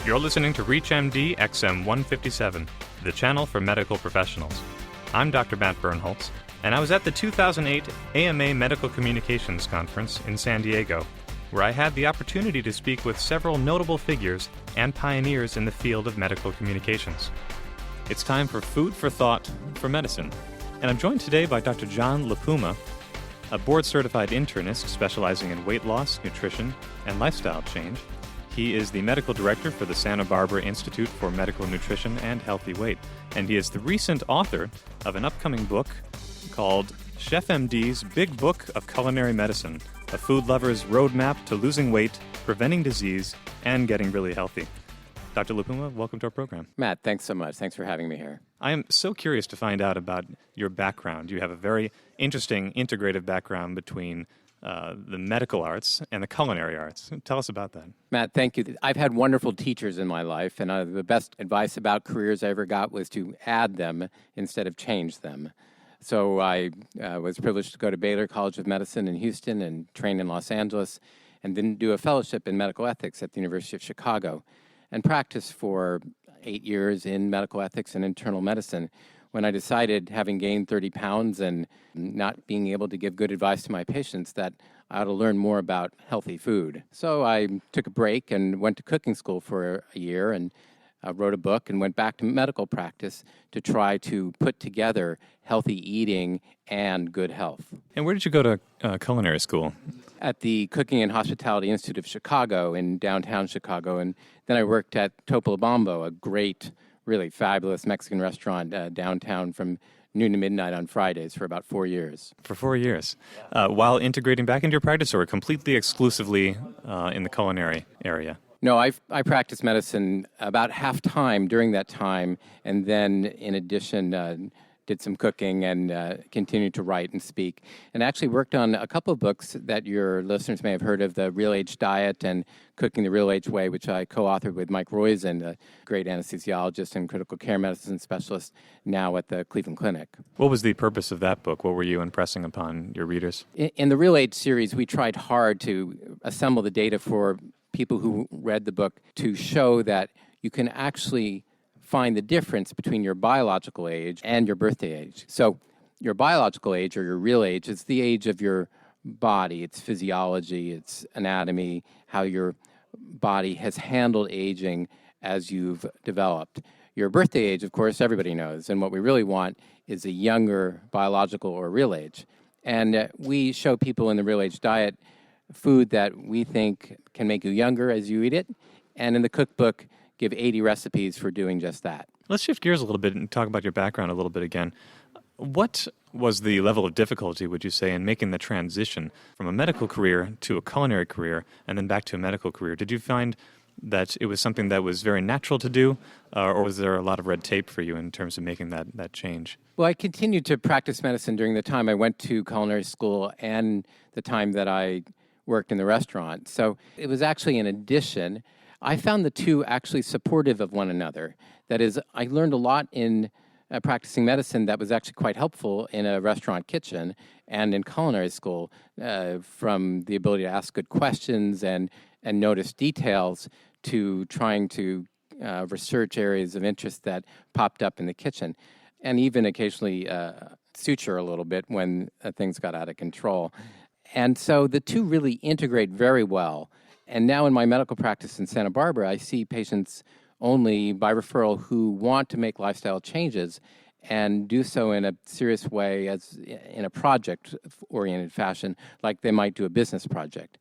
You're listening to ReachMD XM 157, the channel for medical professionals. I'm Dr. Matt Birnholz, and I was at the 2008 AMA Medical Communications Conference in San Diego, where I had the opportunity to speak with several notable figures and pioneers in the field of medical communications. It's time for Food for Thought for Medicine, and I'm joined today by Dr. John Puma, a board-certified internist specializing in weight loss, nutrition, and lifestyle change. He is the medical director for the Santa Barbara Institute for Medical Nutrition and Healthy Weight, and he is the recent author of an upcoming book called ChefMD's Big Book of Culinary Medicine, a food lover's roadmap to losing weight, preventing disease, and getting really healthy. Dr. Puma, welcome to our program. Matt, thanks so much. Thanks for having me here. I am so curious to find out about your background. You have a very interesting integrative background between the medical arts and the culinary arts. Tell us about that. Matt, thank you. I've had wonderful teachers in my life, and the best advice about careers I ever got was to add them instead of change them. So I was privileged to go to Baylor College of Medicine in Houston and train in Los Angeles, and then do a fellowship in medical ethics at the University of Chicago, and practice for 8 years in medical ethics and internal medicine. When I decided, having gained 30 pounds and not being able to give good advice to my patients, that I ought to learn more about healthy food. So I took a break and went to cooking school for a year and wrote a book and went back to medical practice to try to put together healthy eating and good health. And where did you go to culinary school? At the Cooking and Hospitality Institute of Chicago in downtown Chicago. And then I worked at Topolobambo, a great, really fabulous Mexican restaurant downtown from noon to midnight on Fridays for about 4 years. For 4 years. While integrating back into your practice, or completely exclusively in the culinary area? No, I practiced medicine about half-time during that time, and then in addition did some cooking and continued to write and speak, and actually worked on a couple of books that your listeners may have heard of, The Real Age Diet and Cooking the Real Age Way, which I co-authored with Mike Roizen, a great anesthesiologist and critical care medicine specialist now at the Cleveland Clinic. What was the purpose of that book? What were you impressing upon your readers? In the Real Age series, we tried hard to assemble the data for people who read the book to show that you can actually find the difference between your biological age and your birthday age. So your biological age, or your real age, is the age of your body, its physiology, its anatomy, how your body has handled aging as you've developed. Your birthday age, of course, everybody knows, and what we really want is a younger biological or real age. And we show people in the Real Age Diet food that we think can make you younger as you eat it, and in the cookbook, give 80 recipes for doing just that. Let's shift gears a little bit and talk about your background a little bit again. What was the level of difficulty, would you say, in making the transition from a medical career to a culinary career and then back to a medical career? Did you find that it was something that was very natural to do, or was there a lot of red tape for you in terms of making that change? Well, I continued to practice medicine during the time I went to culinary school and the time that I worked in the restaurant. So it was actually an addition. I found the two actually supportive of one another. That is, I learned a lot in practicing medicine that was actually quite helpful in a restaurant kitchen and in culinary school, from the ability to ask good questions and notice details to trying to research areas of interest that popped up in the kitchen, and even occasionally suture a little bit when things got out of control. And so the two really integrate very well. And now in my medical practice in Santa Barbara, I see patients only by referral who want to make lifestyle changes and do so in a serious way, as in a project-oriented fashion, like they might do a business project.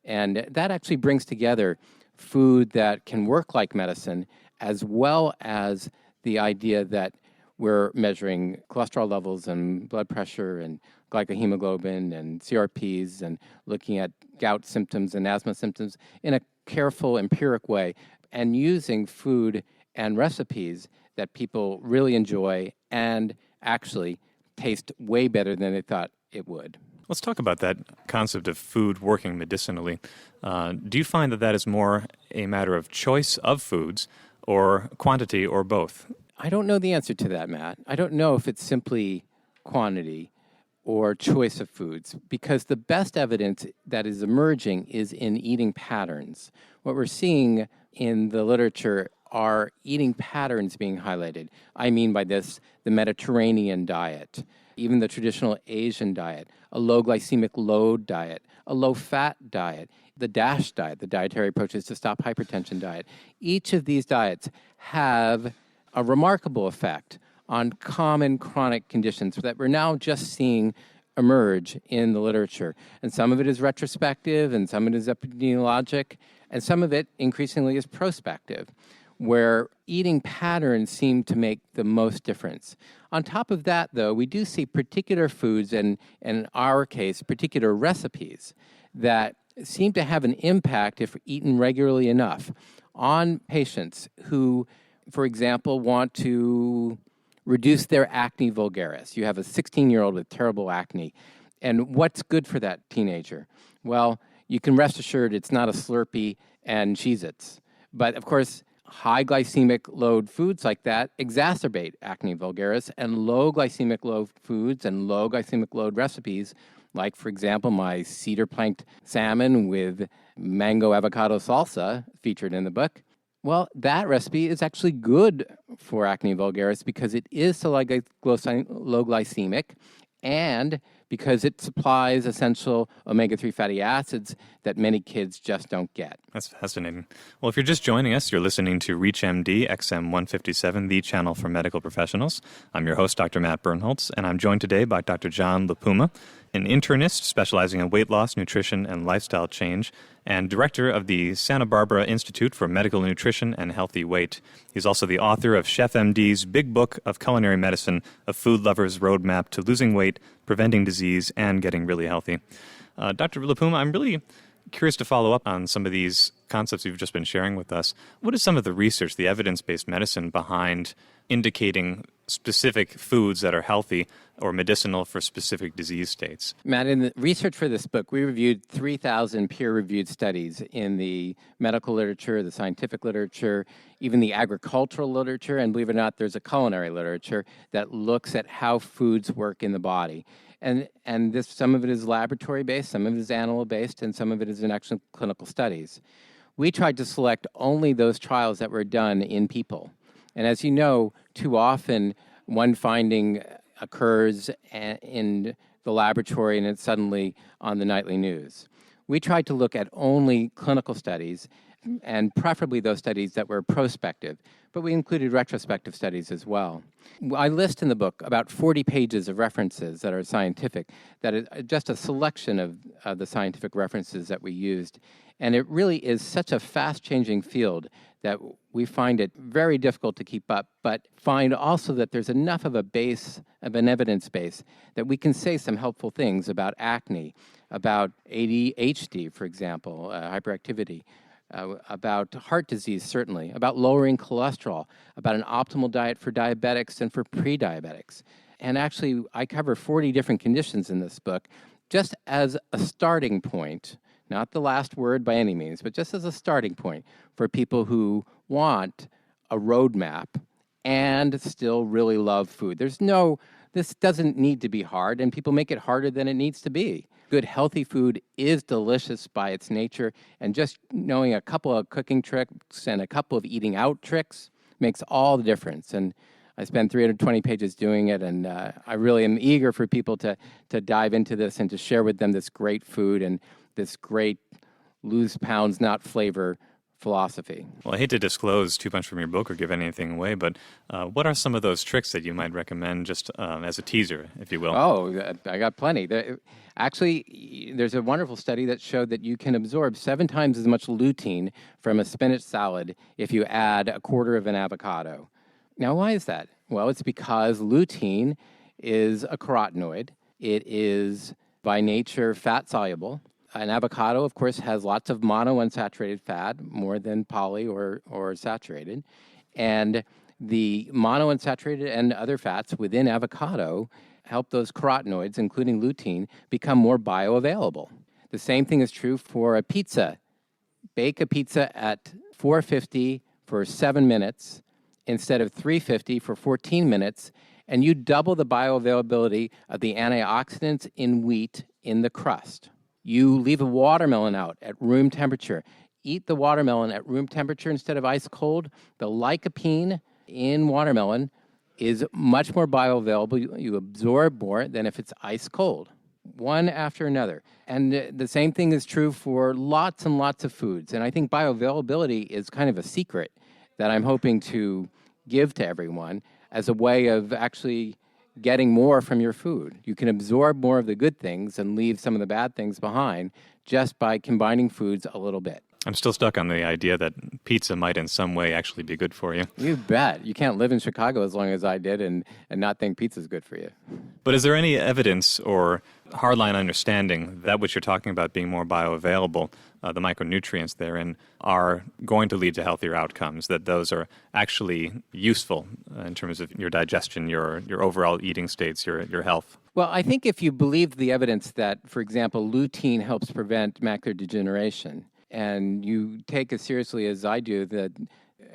And that actually brings together food that can work like medicine, as well as the idea that we're measuring cholesterol levels and blood pressure and glycohemoglobin and CRPs and looking at gout symptoms and asthma symptoms in a careful, empiric way, and using food and recipes that people really enjoy and actually taste way better than they thought it would. Let's talk about that concept of food working medicinally. Do you find that is more a matter of choice of foods or quantity or both? I don't know the answer to that, Matt. I don't know if it's simply quantity. or choice of foods, because the best evidence that is emerging is in eating patterns. What we're seeing in the literature are eating patterns being highlighted. I mean by this the Mediterranean diet, even the traditional Asian diet, a low glycemic load diet, a low-fat diet, the DASH diet, the Dietary Approaches to Stop Hypertension diet. Each of these diets have a remarkable effect on common chronic conditions that we're now just seeing emerge in the literature. And some of it is retrospective, and some of it is epidemiologic, and some of it increasingly is prospective, where eating patterns seem to make the most difference. On top of that, though, we do see particular foods, and in our case, particular recipes, that seem to have an impact, if eaten regularly enough, on patients who, for example, want to reduce their acne vulgaris. You have a 16-year-old with terrible acne, and what's good for that teenager? Well, you can rest assured it's not a Slurpee and Cheez-Its. But, of course, high glycemic load foods like that exacerbate acne vulgaris, and low glycemic load foods and low glycemic load recipes, like, for example, my cedar planked salmon with mango avocado salsa featured in the book, well, that recipe is actually good for acne vulgaris because it is so low glycemic, and because it supplies essential omega-3 fatty acids that many kids just don't get. That's fascinating. Well, if you're just joining us, you're listening to ReachMD XM157, the channel for medical professionals. I'm your host, Dr. Matt Birnholz, and I'm joined today by Dr. John Puma, an internist specializing in weight loss, nutrition, and lifestyle change, and director of the Santa Barbara Institute for Medical Nutrition and Healthy Weight. He's also the author of ChefMD's Big Book of Culinary Medicine, A Food Lover's Roadmap to Losing Weight, Preventing Disease, and Getting Really Healthy. Dr. Puma, I'm really curious to follow up on some of these concepts you've just been sharing with us. What is some of the research, the evidence-based medicine behind indicating specific foods that are healthy or medicinal for specific disease states? Matt, in the research for this book, we reviewed 3,000 peer-reviewed studies in the medical literature, the scientific literature, even the agricultural literature, and believe it or not, there's a culinary literature that looks at how foods work in the body. And this, some of it is laboratory-based, some of it is animal-based, and some of it is in actual clinical studies. We tried to select only those trials that were done in people. And as you know, too often one finding occurs in the laboratory and it's suddenly on the nightly news. We tried to look at only clinical studies, and preferably those studies that were prospective, but we included retrospective studies as well. I list in the book about 40 pages of references that are scientific, that is just a selection of the scientific references that we used. And it really is such a fast-changing field that we find it very difficult to keep up, but find also that there's enough of a base, of an evidence base, that we can say some helpful things about acne, about ADHD, for example, hyperactivity, about heart disease, certainly, about lowering cholesterol, about an optimal diet for diabetics and for pre-diabetics. And actually, I cover 40 different conditions in this book, just as a starting point, not the last word by any means, but just as a starting point for people who want a roadmap and still really love food. This doesn't need to be hard, and people make it harder than it needs to be. Good, healthy food is delicious by its nature, and just knowing a couple of cooking tricks and a couple of eating out tricks makes all the difference. And I spent 320 pages doing it, and I really am eager for people to dive into this and to share with them this great food and this great lose pounds, not flavor philosophy. Well, I hate to disclose too much from your book or give anything away, but what are some of those tricks that you might recommend just as a teaser, if you will? Oh, I got plenty. Actually, there's a wonderful study that showed that you can absorb 7 times as much lutein from a spinach salad if you add a quarter of an avocado. Now, why is that? Well, it's because lutein is a carotenoid. It is, by nature, fat-soluble. An avocado, of course, has lots of monounsaturated fat, more than poly or saturated. And the monounsaturated and other fats within avocado help those carotenoids, including lutein, become more bioavailable. The same thing is true for a pizza. Bake a pizza at 450 for 7 minutes instead of 350 for 14 minutes, and you double the bioavailability of the antioxidants in wheat in the crust. You leave a watermelon out at room temperature. Eat the watermelon at room temperature instead of ice cold. The lycopene in watermelon is much more bioavailable. You absorb more than if it's ice cold, one after another. And the same thing is true for lots and lots of foods. And I think bioavailability is kind of a secret that I'm hoping to give to everyone as a way of actually getting more from your food. You can absorb more of the good things and leave some of the bad things behind just by combining foods a little bit. I'm still stuck on the idea that pizza might in some way actually be good for you. You bet. You can't live in Chicago as long as I did and not think pizza's good for you. But is there any evidence or hardline understanding that which you're talking about being more bioavailable, the micronutrients therein, are going to lead to healthier outcomes, that those are actually useful in terms of your digestion, your overall eating states, your health? Well, I think if you believe the evidence that, for example, lutein helps prevent macular degeneration, and you take as seriously as I do the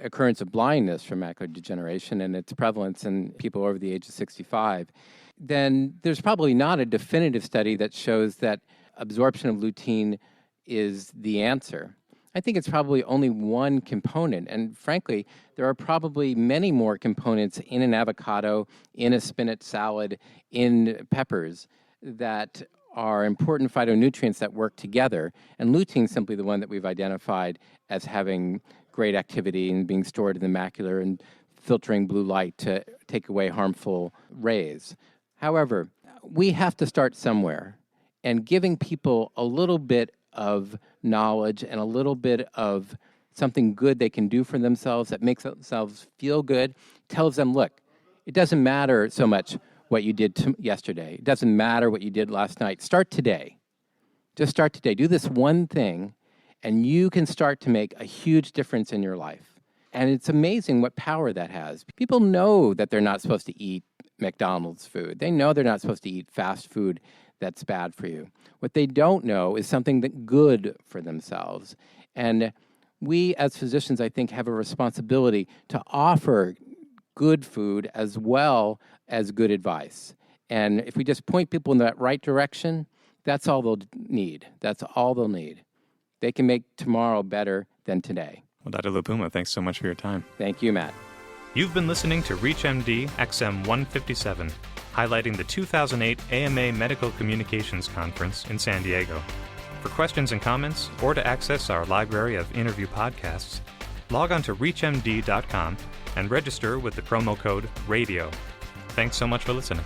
occurrence of blindness from macular degeneration and its prevalence in people over the age of 65, then there's probably not a definitive study that shows that absorption of lutein is the answer. I think it's probably only one component, and frankly, there are probably many more components in an avocado, in a spinach salad, in peppers that are important phytonutrients that work together, and lutein is simply the one that we've identified as having great activity and being stored in the macula and filtering blue light to take away harmful rays. However, we have to start somewhere, and giving people a little bit of knowledge and a little bit of something good they can do for themselves that makes themselves feel good, tells them, look, it doesn't matter so much what you did yesterday. It doesn't matter what you did last night. Start today. Just start today. Do this one thing, and you can start to make a huge difference in your life. And it's amazing what power that has. People know that they're not supposed to eat McDonald's food. They know they're not supposed to eat fast food that's bad for you. What they don't know is something that's good for themselves. And we as physicians, I think, have a responsibility to offer good food as well as good advice. And if we just point people in that right direction, that's all they'll need. That's all they'll need. They can make tomorrow better than today. Well, Dr. Puma, thanks so much for your time. Thank you, Matt. You've been listening to ReachMD XM 157, highlighting the 2008 AMA Medical Communications Conference in San Diego. For questions and comments, or to access our library of interview podcasts, log on to reachmd.com and register with the promo code RADIO. Thanks so much for listening.